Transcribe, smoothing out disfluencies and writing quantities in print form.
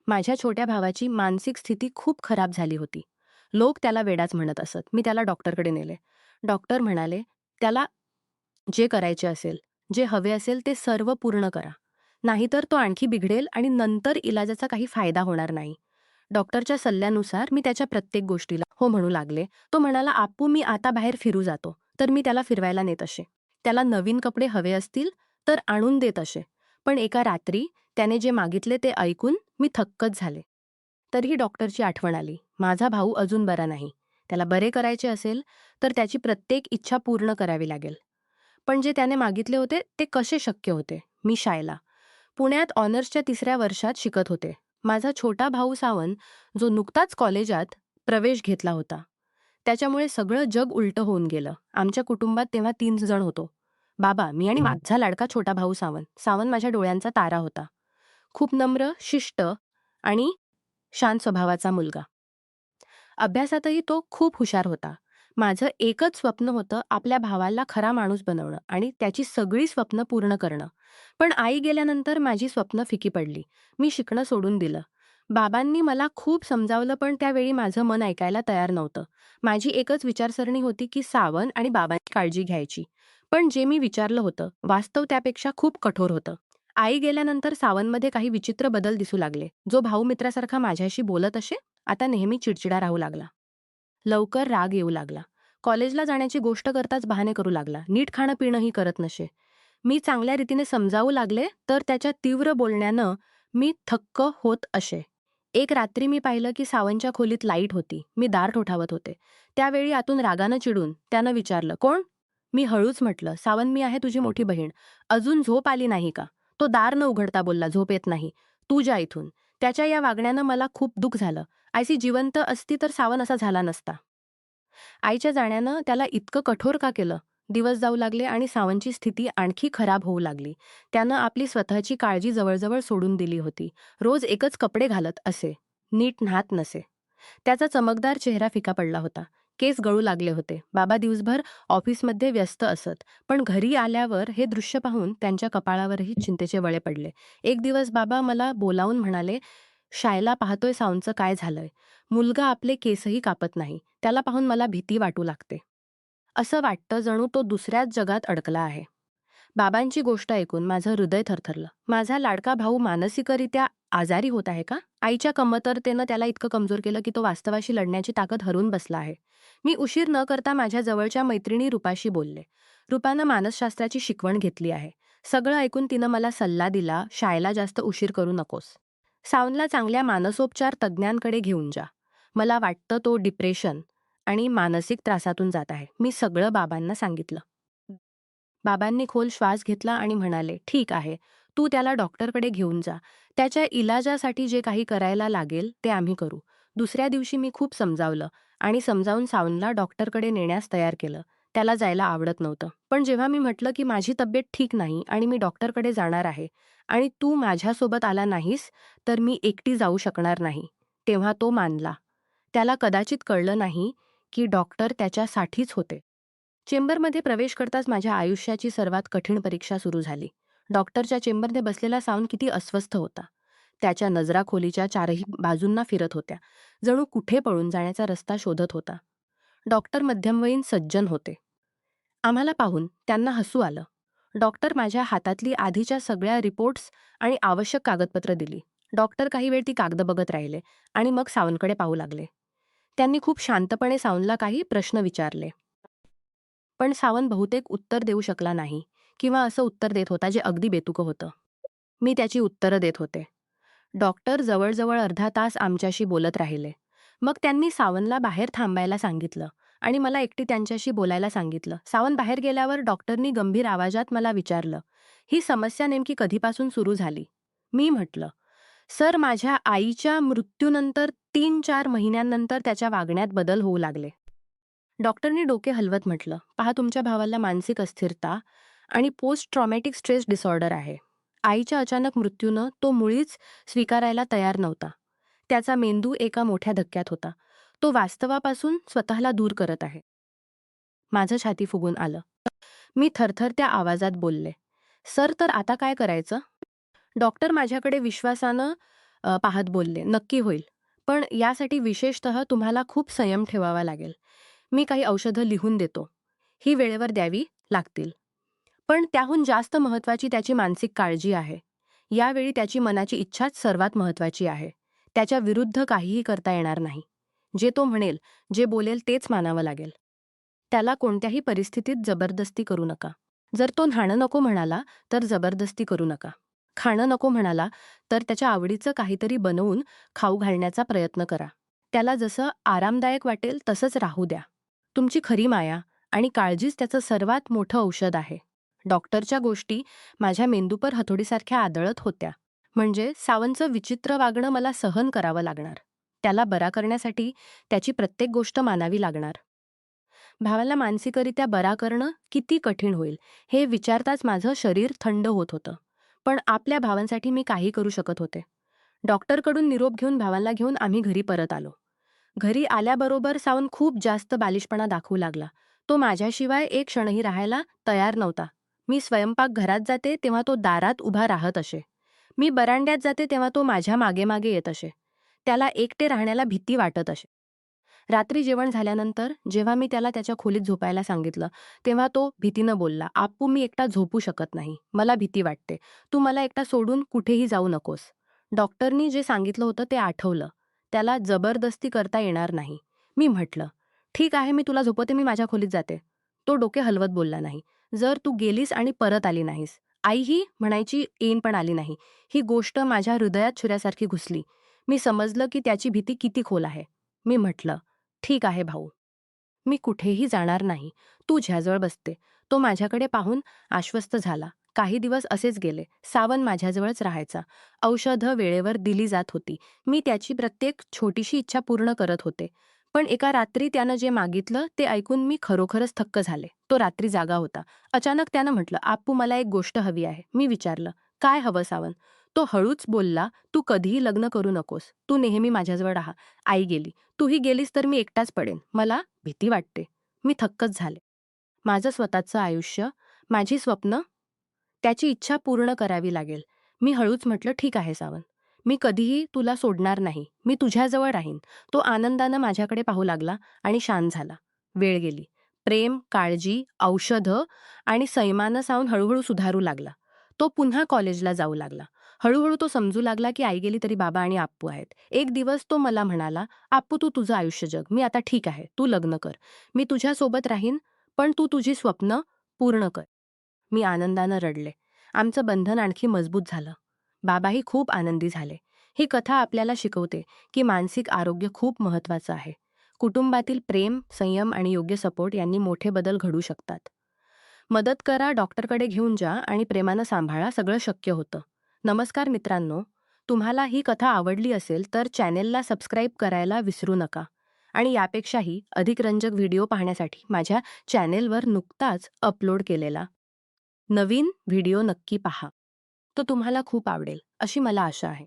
माझ्या छोट्या भावाची मानसिक स्थिती खूप खराब झाली होती. लोक त्याला वेडाच म्हणत असत. मी त्याला डॉक्टरकडे नेले. डॉक्टर म्हणाले, "त्याला जे करायचे असेल, जे हवे असेल ते सर्व पूर्ण करा. नाहीतर तो आणखी बिघडेल आणि नंतर इलाजाचा काही फायदा होणार नाही." डॉक्टरच्या सल्ल्यानुसार मी त्याच्या प्रत्येक गोष्टीला हो म्हणू लागले. तो म्हणाला, "आपू, मी आता बाहेर फिरू जातो." तर मी त्याला फिरवायला नेत असे. त्याला नवीन कपडे हवे असतील तर आणून देत असे. पण एका रात्री त्याने जे मागितले ते ऐकून मी थक्कच झाले. तरीही डॉक्टरची आठवण आली. माझा भाऊ अजून बरा नाही. त्याला बरे करायचे असेल तर त्याची प्रत्येक इच्छा पूर्ण करावी लागेल. पण जे त्याने मागितले होते ते कसे शक्य होते? मी शाळेला पुण्यात ऑनर्सच्या 3ऱ्या वर्षात शिकत होते. माझा छोटा भाऊ सावन, जो नुकताच कॉलेजात प्रवेश घेतला होता, त्याच्यामुळे सगळं जग उलटं होऊन गेलं. आमच्या कुटुंबात तेव्हा 3 जण होतो. बाबा, मी आणि माझा लाडका छोटा भाऊ सावन. सावन माझ्या डोळ्यांचा तारा होता. खूप नम्र, शिष्ट आणि शांत स्वभावाचा मुलगा. अभ्यासातही तो खूप हुशार होता. माझं एकच स्वप्न होतं, आपल्या भावाला खरा माणूस बनवणं आणि त्याची सगळी स्वप्न पूर्ण करणं. पण आई गेल्यानंतर माझी स्वप्न फिकी पडली. मी शिकणं सोडून दिलं. बाबांनी मला खूप समजावलं, पण त्यावेळी माझं मन ऐकायला तयार नव्हतं. माझी एकच विचारसरणी होती की सावन आणि बाबांची काळजी घ्यायची. पण जे मी विचारलं होतं, वास्तव त्यापेक्षा खूप कठोर होतं. आई गेल्यानंतर सावनमध्ये काही विचित्र बदल दिसू लागले. जो भाऊ मित्रासारखा माझ्याशी बोलत असे, आता नेहमी चिडचिडा राहू लागला. लवकर राग येऊ लागला. कॉलेजला जाण्याची गोष्ट करताच बहाणे करू लागला. नीट खाणं पिणंही करत नसे. मी चांगल्या रीतीने समजावू लागले तर त्याच्या तीव्र बोलण्यानं मी थक्क होत असे. एक रात्री मी पाहिलं की सावनच्या खोलीत लाईट होती. मी दार ठोठावत होते. त्यावेळी आतून रागानं चिडून त्यानं विचारलं, "कोण?" मी हळूच म्हटलं, "सावन, मी आहे तुझी मोठी बहीण. अजून झोप आली नाही का?" तो दार न उघडता बोलला, "झोप येत नाही. तू जा इथून." त्याच्या या वागण्यानं मला खूप दुःख झालं. आयसी जिवंत असती तर सावन असा झाला नसता. आईच्या जाण्यानं त्याला इतकं कठोर का केलं? दिवस जाऊ लागले आणि सावनची स्थिती आणखी खराब होऊ लागली. त्यानं आपली स्वतःची काळजी जवळजवळ सोडून दिली होती. रोज एकच कपडे घालत असे. नीट न्हात नसे. त्याचा चमकदार चेहरा फिका पडला होता. केस गळू लागले होते. बाबा दिवसभर ऑफिसमध्ये व्यस्त असत. पण घरी आल्यावर हे दृश्य पाहून त्यांच्या कपाळावरही चिंतेचे वळे पडले. एक दिवस बाबा मला बोलावून म्हणाले, "शाळेला पाहतोय सावनचं काय झालंय? मुलगा आपले केसही कापत नाही. त्याला पाहून मला भीती वाटू लागते. असं वाटतं जणू तो दुसऱ्याच जगात अडकला आहे." बाबांची गोष्ट ऐकून माझं हृदय थरथरलं. माझा लाडका भाऊ मानसिकरित्या आजारी होत आहे का? आईच्या कमतरतेनं त्याला इतकं कमजोर केलं की तो वास्तवाशी लढण्याची ताकद हरवून बसला आहे. मी उशीर न करता माझ्या जवळच्या मैत्रिणी रुपाशी बोलले. रुपानं मानसशास्त्राची शिकवण घेतली आहे. सगळं ऐकून तिनं मला सल्ला दिला, "शाळेला जास्त उशीर करू नकोस. सावनला चांगल्या मानसोपचार तज्ज्ञांकडे घेऊन जा. मला वाटतं तो डिप्रेशन आणि मानसिक त्रासातून जात आहे." मी सगळं बाबांना सांगितलं. बाबांनी खोल श्वास घेतला आणि म्हणाले, "ठीक आहे, तू त्याला डॉक्टरकडे घेऊन जा. त्याच्या इलाजासाठी जे काही करायला लागेल ते आम्ही करू." दुसऱ्या दिवशी मी खूप समजावलं आणि समजावून सावनला डॉक्टरकडे नेण्यास तयार केलं. त्याला जायला आवडत नव्हतं. पण जेव्हा मी म्हटलं की माझी तब्येत ठीक नाही आणि मी डॉक्टरकडे जाणार आहे आणि तू माझ्यासोबत आला नाहीस तर मी एकटी जाऊ शकणार नाही, तेव्हा तो मानला. त्याला कदाचित कळलं नाही की डॉक्टर त्याच्यासाठीच होते. चेंबरमध्ये प्रवेश करताच माझ्या आयुष्याची सर्वात कठीण परीक्षा सुरू झाली. डॉक्टरच्या चेंबरमध्ये बसलेला सावन किती अस्वस्थ होता. त्याच्या नजरा खोलीच्या चारही बाजूंना फिरत होत्या. जणू कुठे पळून जाण्याचा रस्ता शोधत होता. डॉक्टर मध्यमवयीन सज्जन होते. आम्हाला पाहून त्यांना हसू आलं. डॉक्टर माझ्या हातातली आधीच्या सगळ्या रिपोर्ट्स आणि आवश्यक कागदपत्र दिली. डॉक्टर काही वेळ ती कागद बघत राहिले आणि मग सावनकडे पाहू लागले. त्यांनी खूप शांतपणे सावनला काही प्रश्न विचारले. पण सावन बहुतेक उत्तर देऊ शकला नाही किंवा असं उत्तर देत होता जे अगदी बेतुकं होतं. मी त्याची उत्तरं देत होते. डॉक्टर जवळजवळ अर्धा तास आमच्याशी बोलत राहिले. मग त्यांनी सावनला बाहेर थांबायला सांगितलं आणि मला एकटी त्यांच्याशी बोलायला सांगितलं. सावन बाहेर गेल्यावर डॉक्टरनी गंभीर आवाजात मला विचारलं, "ही समस्या नेमकी कधीपासून सुरू झाली?" मी म्हटलं, "सर, माझ्या आईच्या मृत्यूनंतर 3-4 महिन्यांनंतर त्याच्या वागण्यात बदल होऊ लागले." डॉक्टरनी डोके हलवत म्हटलं, "पहा, तुमच्या भावाला मानसिक अस्थिरता आणि पोस्ट ट्रॉमॅटिक स्ट्रेस डिसऑर्डर आहे. आईच्या अचानक मृत्यूनं तो मुळीच स्वीकारायला तयार नव्हता. त्याचा मेंदू एका मोठ्या धक्क्यात होता. तो वास्तवापासून स्वतःला दूर करत आहे." माझं छाती फुगून आलं. मी थरथरत्या आवाजात बोलले, "सर, तर आता काय करायचं?" डॉक्टर माझ्याकडे विश्वासानं पाहत बोलले, "नक्की होईल. पण यासाठी विशेषतः तुम्हाला खूप संयम ठेवावा लागेल. मी काही औषधं लिहून देतो. ही वेळेवर द्यावी लागतील." पण त्याहून जास्त महत्त्वाची त्याची मानसिक काळजी आहे. यावेळी त्याची मनाची इच्छाच सर्वात महत्त्वाची आहे. त्याच्या विरुद्ध काहीही करता येणार नाही. जे तो म्हणेल, जे बोलेल तेच मानावं लागेल. त्याला कोणत्याही परिस्थितीत जबरदस्ती करू नका. जर तो न्हाणं नको म्हणाला, तर जबरदस्ती करू नका. खाणं नको म्हणाला, तर त्याच्या आवडीचं काहीतरी बनवून खाऊ घालण्याचा प्रयत्न करा. त्याला जसं आरामदायक वाटेल तसंच राहू द्या. तुमची खरी माया आणि काळजीच त्याचं सर्वात मोठं औषध आहे. डॉक्टरच्या गोष्टी माझ्या मेंदूपर हथोडीसारख्या आदळत होत्या. म्हणजे सावंतचं विचित्र वागणं मला सहन करावं लागणार. त्याला बरा करण्यासाठी त्याची प्रत्येक गोष्ट मानावी लागणार. भावाला मानसिकरित्या बरा करणं किती कठीण होईल हे विचारताच माझं शरीर थंड होत होतं. पण आपल्या भावांसाठी मी काही करू शकत होते. डॉक्टरकडून निरोप घेऊन भावांना घेऊन आम्ही घरी परत आलो. घरी आल्याबरोबर सावंत खूप जास्त बालिशपणा दाखवू लागला. तो माझ्याशिवाय एक क्षणही राहायला तयार नव्हता. मी स्वयंपाक घरात जाते तेव्हा तो दारात उभा राहत असे. मी बरांड्यात जाते तेव्हा तो माझ्या मागे मागे येत असे. त्याला एकटे राहण्याला भीती वाटत असे. रात्री जेवण झाल्यानंतर जेव्हा मी त्याला त्याच्या खोलीत झोपायला सांगितलं, तेव्हा तो भीतीनं बोलला, "आप्पू, मी एकटा झोपू शकत नाही. मला भीती वाटते. तू मला एकटा सोडून कुठेही जाऊ नकोस." डॉक्टरनी जे सांगितलं होतं ते आठवलं. त्याला जबरदस्ती करता येणार नाही. मी म्हटलं, "ठीक आहे, मी तुला झोपवते, मी माझ्या खोलीत जाते." तो डोके हलवत बोलला नाही. "जर तू गेलीस आणि परत आली नाहीस." आईही म्हणायची ऐन पण आली नाही. ही गोष्ट माझ्या हृदयात छुऱ्यासारखी घुसली. मी समजलं की त्याची भीती किती खोल आहे. मी म्हटलं, "ठीक आहे भाऊ, मी कुठेही जाणार नाही. तू झ्याजवळ बसते." तो माझ्याकडे पाहून आश्वस्त झाला. काही दिवस असेच गेले. सावन माझ्याजवळच राहायचा. औषधं वेळेवर दिली जात होती. मी त्याची प्रत्येक छोटीशी इच्छा पूर्ण करत होते. पण एका रात्री त्यानं जे मागितलं ते ऐकून मी खरोखरच थक्क झाले. तो रात्री जागा होता. अचानक त्यानं म्हटलं, "आप्पू, मला एक गोष्ट हवी आहे." मी विचारलं, "काय हवं सावन?" तो हळूच बोलला, "तू कधीही लग्न करू नकोस. तू नेहमी माझ्याजवळ राहा." आई गेली. "तूही गेलीस तर मी एकटाच पडेन. मला भीती वाटते." मी थक्कच झाले. माझं स्वतःचं आयुष्य, माझी स्वप्न, त्याची इच्छा पूर्ण करावी लागेल. मी हळूच म्हटलं, "ठीक आहे सावन. मी कधीही तुला सोडणार नाही. मी तुझ्याजवळ राहीन." तो आनंदानं माझ्याकडे पाहू लागला आणि शांत झाला. वेळ गेली. प्रेम, काळजी, औषधं आणि संयमानं सावन हळूहळू सुधारू लागला. तो पुन्हा कॉलेजला जाऊ लागला. हळूहळू तो समजू लागला की आई गेली तरी बाबा आणि आप्पू आहेत. एक दिवस तो मला म्हणाला, "आप्पू, तू तुझं आयुष्य जग. मी आता ठीक आहे. तू लग्न कर. मी तुझ्यासोबत राहीन, पण तू तुझी स्वप्न पूर्ण कर." मी आनंदानं रडले. आमचं बंधन आणखी मजबूत झालं. बाबाही खूप आनंदी झाले. ही कथा आपल्याला शिकवते की मानसिक आरोग्य खूप महत्त्वाचं आहे. कुटुंबातील प्रेम, संयम आणि योग्य सपोर्ट यांनी मोठे बदल घडू शकतात. मदत करा, डॉक्टरकडे घेऊन जा आणि प्रेमानं सांभाळा, सगळं शक्य होतं. नमस्कार मित्रांनो, तुम्हाला ही कथा आवडली असेल तर चॅनेलला सबस्क्राईब करायला विसरू नका. आणि यापेक्षाही अधिक रंजक व्हिडिओ पाहण्यासाठी माझ्या चॅनेलवर नुकताच अपलोड केलेला नवीन व्हिडिओ नक्की पहा. तो तुम्हाला खूप आवडेल, अशी मला आशा आहे.